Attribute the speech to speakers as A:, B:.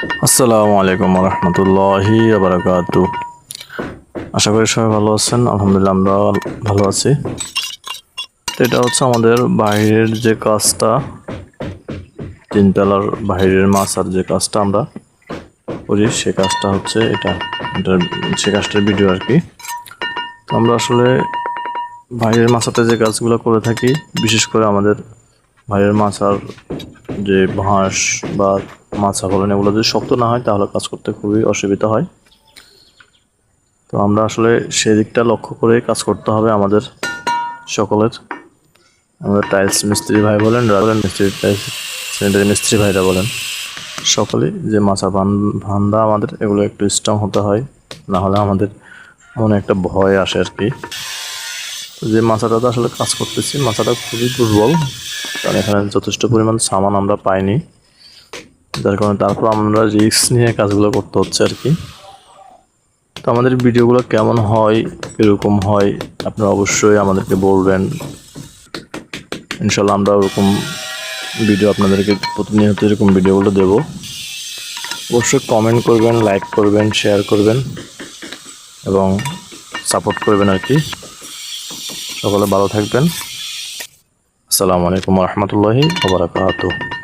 A: আসসালামু আলাইকুম রহমতুল্লাহি বারাকাতু। আশা করি সবাই ভালো আছেন। আলহামদুলিল্লাহ আমরা ভালো আছি। তো এটা হচ্ছে আমাদের বাইরের যে কাজটা, তিনতলার বাইরের মাছার যে কাজটা আমরা করি, সে কাজটা হচ্ছে এটা সে কাজটার ভিডিও আর কি। তো আমরা আসলে বাইরের মাছাতে যে কাজগুলো করে থাকি, বিশেষ করে আমাদের বাইরের মাছার যে ভাঁস বা মাছা বলেন, এগুলো যদি শক্ত না হয় তাহলে কাজ করতে খুবই অসুবিধা হয়। তো আমরা আসলে সেদিকটা লক্ষ্য করে কাজ করতে হবে আমাদের সকলের। আমাদের টাইলস মিস্ত্রি ভাই বলেন, মিস্ত্রি টাইলস সেন্টারি মিস্ত্রি ভাইরা বলেন, সকলেই যে মাছা ভান্ডা আমাদের এগুলো একটু স্ট্রং হতে হয়, না হলে আমাদের মনে একটা ভয় আসে আর কি। যে মাছাটাতে আসলে কাজ করতেছি, মাছাটা খুবই দুর্বল, কারণ এখানে যথেষ্ট পরিমাণ সামান আমরা পাইনি, যার কারণে তারপর আমরা রিস্ক নিয়ে কাজগুলো করতে হচ্ছে আর কি। তো আমাদের ভিডিওগুলো কেমন হয়, কীরকম হয়, আপনারা অবশ্যই আমাদেরকে বলবেন। ইনশাল্লাহ আমরা ওরকম ভিডিও আপনাদেরকে প্রতিনিয়ত এরকম ভিডিওগুলো দেব। অবশ্যই কমেন্ট করবেন, লাইক করবেন, শেয়ার করবেন এবং সাপোর্ট করবেন আর কি। সকলে ভালো থাকবেন। আসসালামু আলাইকুম রহমতুল্লাহি ওয়া বারাকাতুহু।